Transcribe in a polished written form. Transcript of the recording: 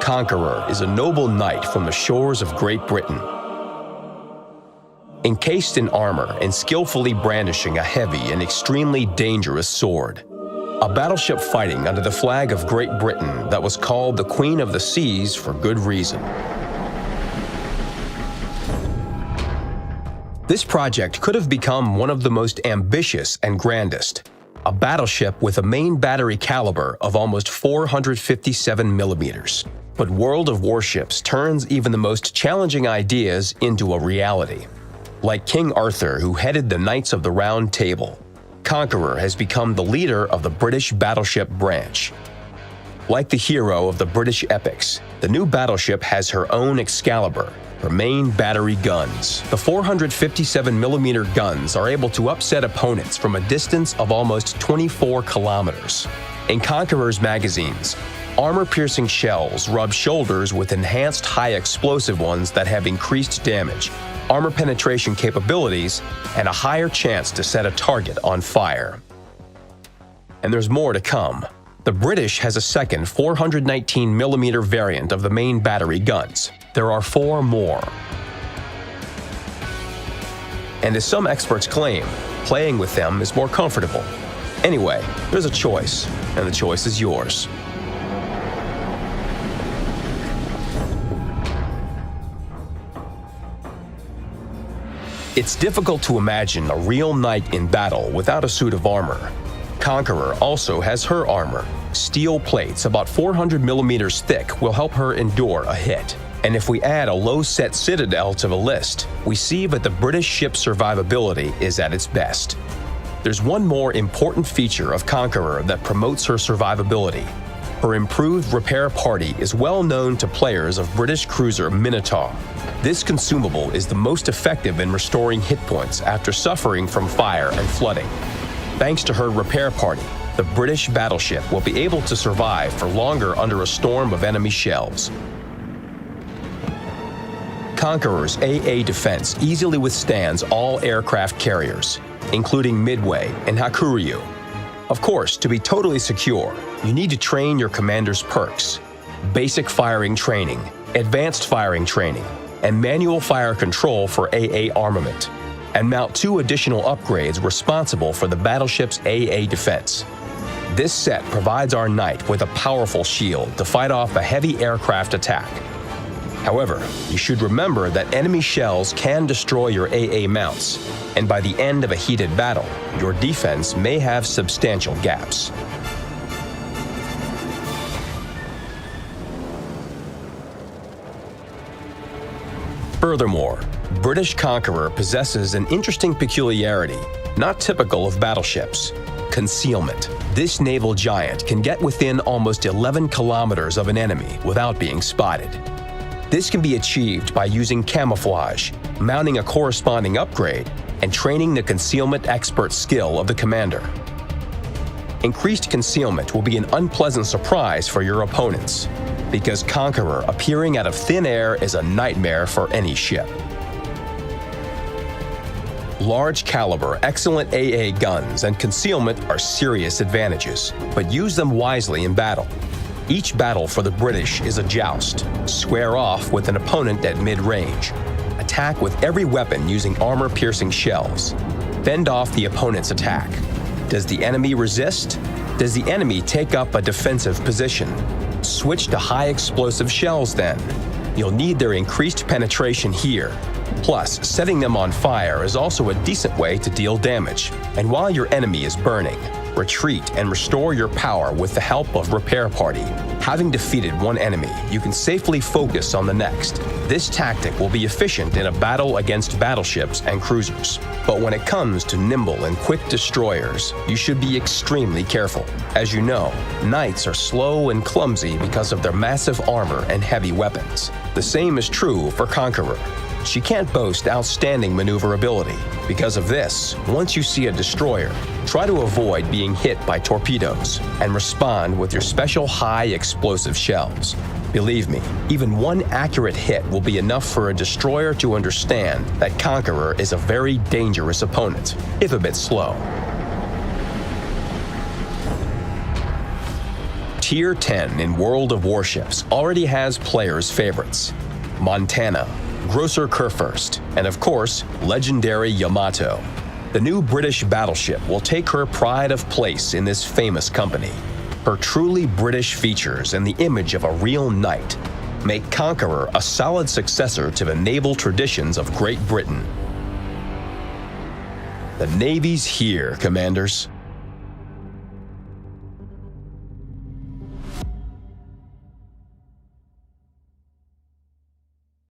Conqueror is a noble knight from the shores of Great Britain. Encased in armor and skillfully brandishing a heavy and extremely dangerous sword. A battleship fighting under the flag of Great Britain that was called the Queen of the Seas for good reason. This project could have become one of the most ambitious and grandest. A battleship with a main battery caliber of almost 457 millimeters. But World of Warships turns even the most challenging ideas into a reality. Like King Arthur, who headed the Knights of the Round Table, Conqueror has become the leader of the British battleship branch. Like the hero of the British epics, the new battleship has her own Excalibur, her main battery guns. The 457mm guns are able to upset opponents from a distance of almost 24 kilometers. In Conqueror's magazines, armor-piercing shells rub shoulders with enhanced high-explosive ones that have increased damage, armor penetration capabilities, and a higher chance to set a target on fire. And there's more to come. The British has a second 419mm variant of the main battery guns. There are 4 more. And as some experts claim, playing with them is more comfortable. Anyway, there's a choice, and the choice is yours. It's difficult to imagine a real knight in battle without a suit of armor. Conqueror also has her armor. Steel plates about 400mm thick will help her endure a hit. And if we add a low-set citadel to the list, we see that the British ship's survivability is at its best. There's one more important feature of Conqueror that promotes her survivability. Her improved repair party is well known to players of British cruiser Minotaur. This consumable is the most effective in restoring hit points after suffering from fire and flooding. Thanks to her repair party, the British battleship will be able to survive for longer under a storm of enemy shells. Conqueror's AA defense easily withstands all aircraft carriers, including Midway and Hakuryu. Of course, to be totally secure, you need to train your commander's perks, basic firing training, advanced firing training, and manual fire control for AA armament, and mount 2 additional upgrades responsible for the battleship's AA defense. This set provides our knight with a powerful shield to fight off a heavy aircraft attack. However, you should remember that enemy shells can destroy your AA mounts, and by the end of a heated battle, your defense may have substantial gaps. Furthermore, British Conqueror possesses an interesting peculiarity, not typical of battleships: concealment. This naval giant can get within almost 11 kilometers of an enemy without being spotted. This can be achieved by using camouflage, mounting a corresponding upgrade, and training the concealment expert skill of the commander. Increased concealment will be an unpleasant surprise for your opponents, because Conqueror appearing out of thin air is a nightmare for any ship. Large caliber, excellent AA guns and concealment are serious advantages, but use them wisely in battle. Each battle for the British is a joust. Square off with an opponent at mid-range. Attack with every weapon using armor-piercing shells. Fend off the opponent's attack. Does the enemy resist? Does the enemy take up a defensive position? Switch to high-explosive shells then. You'll need their increased penetration here. Plus, setting them on fire is also a decent way to deal damage. And while your enemy is burning, retreat and restore your power with the help of Repair Party. Having defeated one enemy, you can safely focus on the next. This tactic will be efficient in a battle against battleships and cruisers. But when it comes to nimble and quick destroyers, you should be extremely careful. As you know, knights are slow and clumsy because of their massive armor and heavy weapons. The same is true for Conqueror. She can't boast outstanding maneuverability. Because of this, once you see a destroyer, try to avoid being hit by torpedoes and respond with your special high explosive shells. Believe me, even one accurate hit will be enough for a destroyer to understand that Conqueror is a very dangerous opponent, if a bit slow. Tier 10 in World of Warships already has players' favorites: Montana, Grosser Kurfürst, and of course, legendary Yamato. The new British battleship will take her pride of place in this famous company. Her truly British features and the image of a real knight make Conqueror a solid successor to the naval traditions of Great Britain. The Navy's here, Commanders.